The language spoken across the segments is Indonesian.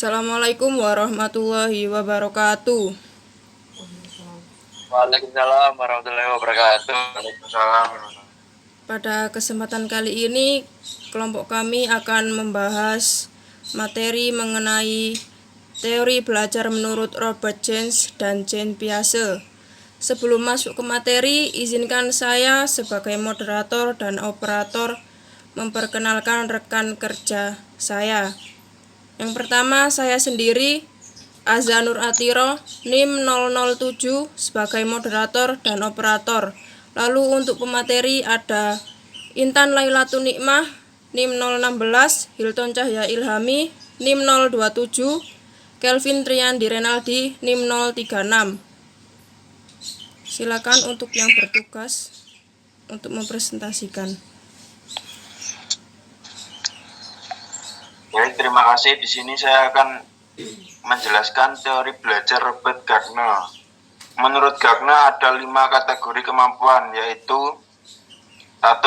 Assalamualaikum warahmatullahi wabarakatuh. Waalaikumsalam warahmatullahi wabarakatuh. Waalaikumsalam. Pada kesempatan kali ini, kelompok kami akan membahas materi mengenai teori belajar menurut Robert Jens dan Jean Piaget. Sebelum masuk ke materi, izinkan saya sebagai moderator dan operator memperkenalkan rekan kerja saya. Yang pertama, saya sendiri, Azanur Atiro, NIM 007 sebagai moderator dan operator. Lalu untuk pemateri ada Intan Lailatun Nikmah, NIM 016, Hilton Cahya Ilhami, NIM 027, Kelvin Triandi Renaldi, NIM 036. Silakan untuk yang bertugas untuk mempresentasikan. Baik, terima kasih. Di sini saya akan menjelaskan teori belajar Robert Gardner. Menurut Gardner ada 5 kategori kemampuan, yaitu 1.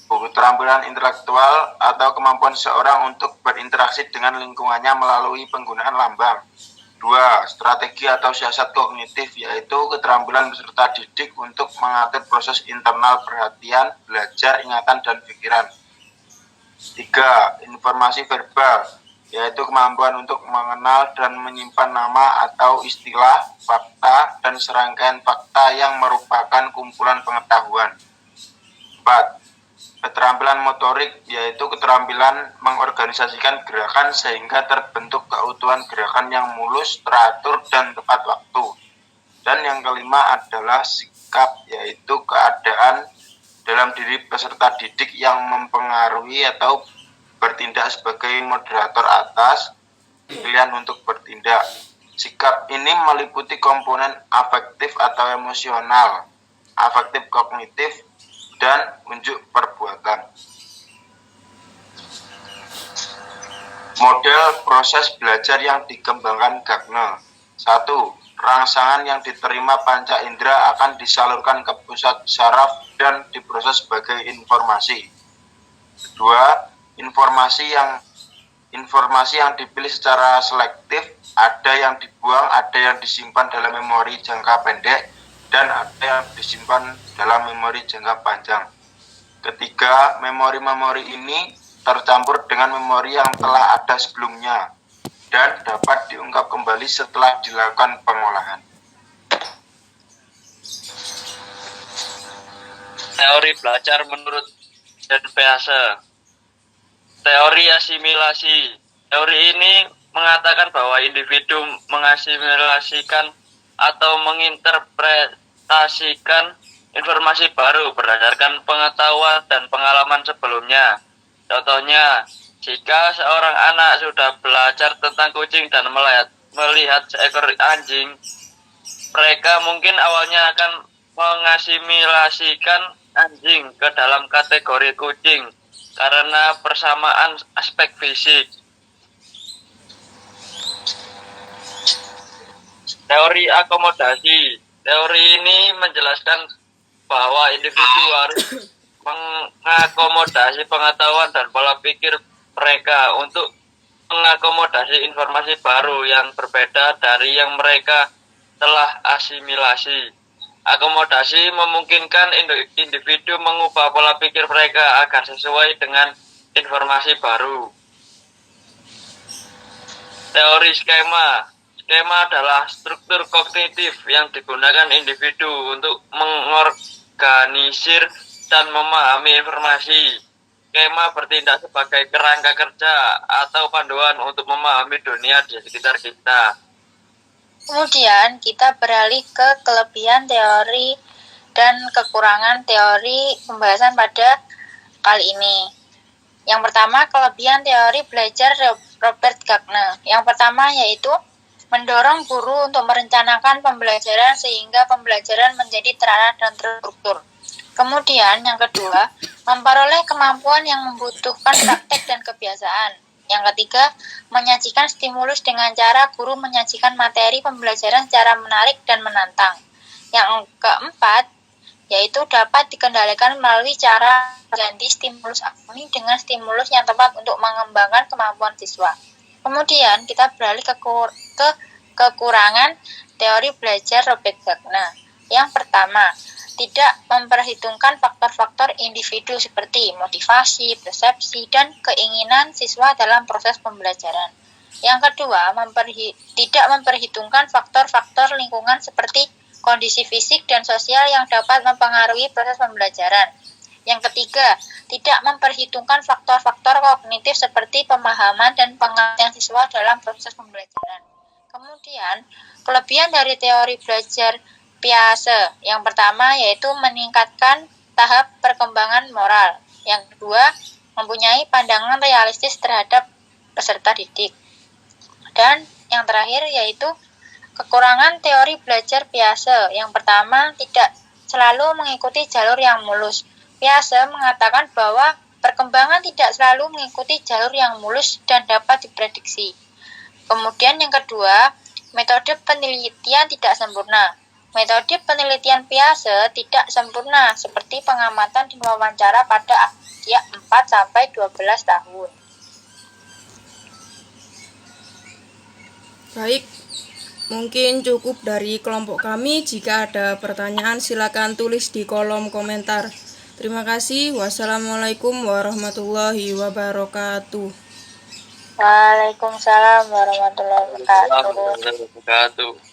Keterampilan intelektual atau kemampuan seseorang untuk berinteraksi dengan lingkungannya melalui penggunaan lambang. 2. Strategi atau siasat kognitif, yaitu keterampilan peserta didik untuk mengatur proses internal perhatian, belajar, ingatan, dan pikiran. 3. Informasi verbal, yaitu kemampuan untuk mengenal dan menyimpan nama atau istilah, fakta, dan serangkaian fakta yang merupakan kumpulan pengetahuan. 4. Keterampilan motorik, yaitu keterampilan mengorganisasikan gerakan sehingga terbentuk keutuhan gerakan yang mulus, teratur, dan tepat waktu. Dan yang kelima adalah sikap, yaitu keadaan dalam diri peserta didik yang mempengaruhi atau bertindak sebagai moderator atas pilihan untuk bertindak. Sikap ini meliputi komponen afektif atau emosional, afektif kognitif, dan unjuk perbuatan. Model proses belajar yang dikembangkan Gardner. 1. Rangsangan yang diterima panca indera akan disalurkan ke pusat saraf dan diproses sebagai informasi. 2. Informasi yang dipilih secara selektif, ada yang dibuang, ada yang disimpan dalam memori jangka pendek, dan ada yang disimpan dalam memori jangka panjang. Ketiga, memori-memori ini tercampur dengan memori yang telah ada sebelumnya dan dapat diungkap kembali setelah dilakukan pengolahan. Teori belajar menurut Jean Piaget. Teori asimilasi. Teori ini mengatakan bahwa individu mengasimilasikan atau menginterpretasikan informasi baru berdasarkan pengetahuan dan pengalaman sebelumnya. Contohnya, jika seorang anak sudah belajar tentang kucing dan melihat seekor anjing, mereka mungkin awalnya akan mengasimilasikan anjing ke dalam kategori kucing karena persamaan aspek fisik. Teori akomodasi. Teori ini menjelaskan bahwa individu harus mengakomodasi pengetahuan dan pola pikir mereka untuk mengakomodasi informasi baru yang berbeda dari yang mereka telah asimilasi. Akomodasi memungkinkan individu mengubah pola pikir mereka agar sesuai dengan informasi baru. Teori skema. Skema adalah struktur kognitif yang digunakan individu untuk mengorganisir dan memahami informasi. Skema bertindak sebagai kerangka kerja atau panduan untuk memahami dunia di sekitar kita. Kemudian kita beralih ke kelebihan teori dan kekurangan teori pembahasan pada kali ini. Yang pertama, kelebihan teori belajar Robert Gardner. Yang pertama yaitu mendorong guru untuk merencanakan pembelajaran sehingga pembelajaran menjadi terarah dan terstruktur. Kemudian yang kedua, memperoleh kemampuan yang membutuhkan praktek dan kebiasaan. Yang ketiga, menyajikan stimulus dengan cara guru menyajikan materi pembelajaran secara menarik dan menantang. Yang keempat, yaitu dapat dikendalikan melalui cara ganti stimulus akademik dengan stimulus yang tepat untuk mengembangkan kemampuan siswa. Kemudian kita beralih ke kekurangan teori belajar Robert Gagna. Yang pertama, tidak memperhitungkan faktor-faktor individu seperti motivasi, persepsi, dan keinginan siswa dalam proses pembelajaran. Yang kedua, tidak memperhitungkan faktor-faktor lingkungan seperti kondisi fisik dan sosial yang dapat mempengaruhi proses pembelajaran. Yang ketiga, tidak memperhitungkan faktor-faktor kognitif seperti pemahaman dan pengertian siswa dalam proses pembelajaran. Kemudian, kelebihan dari teori belajar Piaget yang pertama yaitu meningkatkan tahap perkembangan moral. Yang kedua, mempunyai pandangan realistis terhadap peserta didik. Dan yang terakhir yaitu kekurangan teori belajar Piaget. Yang pertama, tidak selalu mengikuti jalur yang mulus. Piaget mengatakan bahwa perkembangan tidak selalu mengikuti jalur yang mulus dan dapat diprediksi. Kemudian yang kedua, metode penelitian tidak sempurna. Metode penelitian Piaget tidak sempurna seperti pengamatan dan wawancara pada usia 4-12 tahun. Baik, mungkin cukup dari kelompok kami. Jika ada pertanyaan silakan tulis di kolom komentar. Terima kasih. Wassalamualaikum warahmatullahi wabarakatuh. Waalaikumsalam warahmatullahi wabarakatuh.